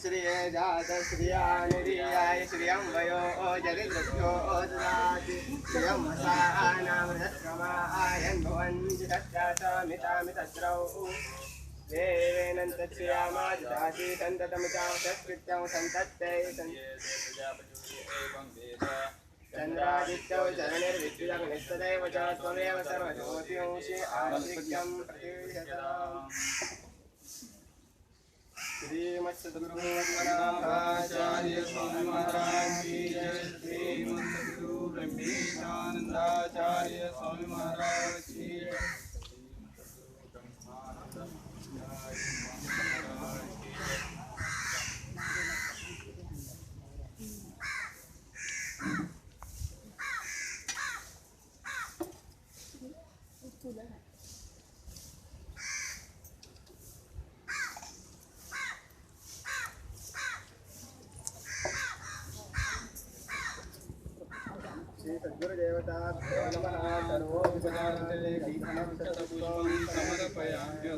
श्रिये जात श्रियानिरियाय श्रियं वयो जरिद्रभ्यो ददाति श्रियं वसानामृतक्रमायन् भवन्ति तस्यासमितामितद्रौ देवेनन्तश्रियामा ददाति सन्ततमुचावसत्कृत्यं सन्तत्ते चन्द्रादित्यौ चरणिर्विद्युदग्निस्तदैव च त्वमेव सर्वज्योतिंषि आस्तिक्यं प्रतिष्ठताम् श्रीमत्सद्गुरुमहाचार्य स्वामी महाराज की जय। श्रीमत्सद्गुरु ब्रह्मेशानंदाचार्य स्वामी महाराज की जय। सद्गुरुदेवताभ्यो नमः। सर्वोपचारार्थले दीपनं शतपुष्पं समर्पयामि।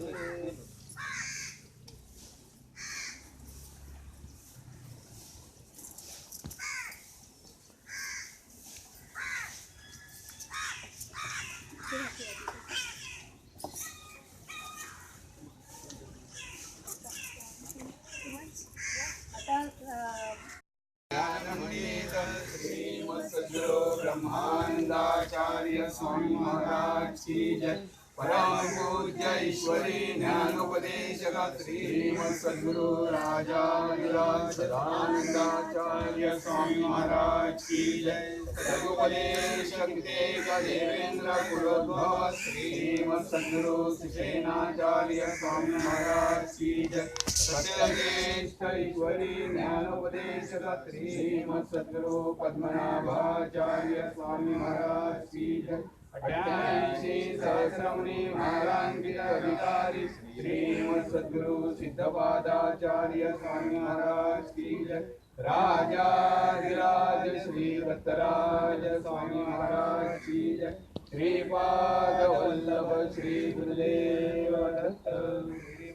ब्रह्मानंदाचार्य स्वामी महाराज की जय। परम पूज्य ईश्वरी ज्ञानोपदेशक श्रीमत् सद्गुरु राजाधिराज सदानंदाचार्य स्वामी महाराज की जय। सदुपदेशक देवेंद्र कुलोद्भव श्रीमत् सद्गुरु सुसेनाचार्य स्वामी महाराज की जय। सत्यनिष्ठ ईश्वरी ज्ञानोपदेशक श्रीमत् सद्गुरु पद्मनाभाचार्य स्वामी महाराज की जय। 88 सहस्रमुनि महारांकित अधिकारी श्रीमत् सद्गुरु सिद्धपादाचार्य स्वामी महाराज की जय। राजाधिराज श्री दत्तराज स्वामी महाराज की जय। श्रीपाद वल्लभ श्री गुरुदेव दत्त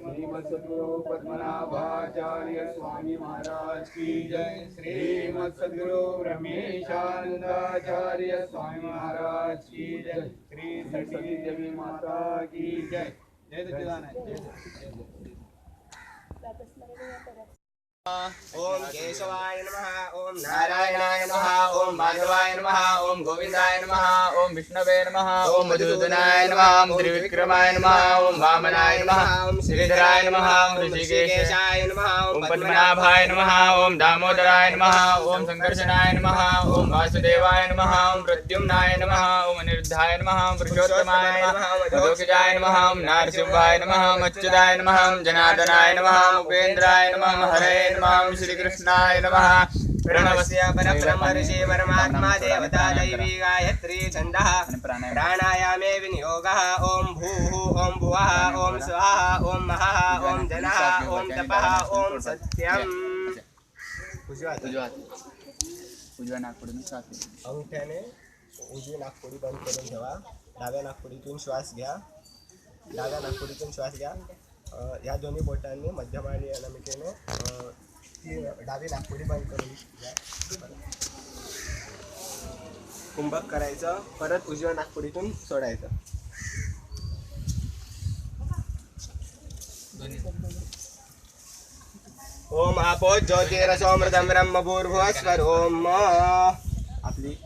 श्रीमत् सद्गुरु पद्मनाभाचार्य स्वामी महाराज की जय। श्रीमत् सद्गुरु ब्रह्मेशानंदाचार्य स्वामी महाराज की जय। श्री सरस्वती देवी माता की जय। जय सच्चिदानंद। ओम केशवाय नमः। ओम नारायणाय नमः। ओम माधवाय नमः। ओम गोविंदाय नमः। ओम विष्णवे नमः। ओम मधुसूदनाय नमः। ओम त्रिविक्रमाय नमः। ओम वामनाय नमः। ओम श्रीधराय नमः। ओम ऋषिकेशाय नमः। ओम पद्मनाभाय नमः। ओम दामोदराय नमः। ओम संकर्षणाय नमः। ओम वासुदेवाय नमः। ओम प्रद्युम्नाय नमः। ओम अनिरुद्धाय नमः। ओम पुरुषोत्तमाय नमः। अधोक्षजाय नमः। ओम नारसिंहाय नमः। ओम अच्युताय नमः। ओम जनार्दनाय नमः। ओम उपेन्द्राय नमः। हरे नमः। श्री कृष्णाय नमः। प्रणवस्य परब्रह्म ऋषि परमात्मा देवता दैवी गायत्री छन्दः प्राणायामे विनियोगः। ओम भूः ओम भुवः ओम स्वाहा ओम महः ओम जनः ओम तपः ओम सत्यम्। उजव्या नाकपुडीतून श्वास घ्या। अंगठ्याने उजवी नाकपुडी बंद करून ठेवा। डाव्या नाकपुडीतून श्वास घ्या। डाव्या नाकपुडीतून श्वास घ्या। या दोन्ही बोटांनी मध्यम आणि अनामिकेने डावी नाकपुडी बंद करून घ्या। कुंभक करायचं। परत उजव्या नाकपुडीतून सोडायचं। ओम आपो ज्योतिरसोमृतं ब्रह्म भूर्भुवस्वर। ओम आपली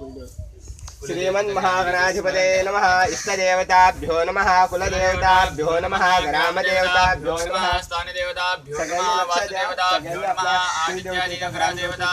श्रीमन् महागणाधिपते नमः। इष्टदेवताभ्यो नमः। कुलदेवताभ्यो नमः। ग्रामदेवताभ्यो नमः। स्थानदेवताभ्यो नमः। वासुदेवताभ्यो नमः। आदित्यादि ग्रामदेवता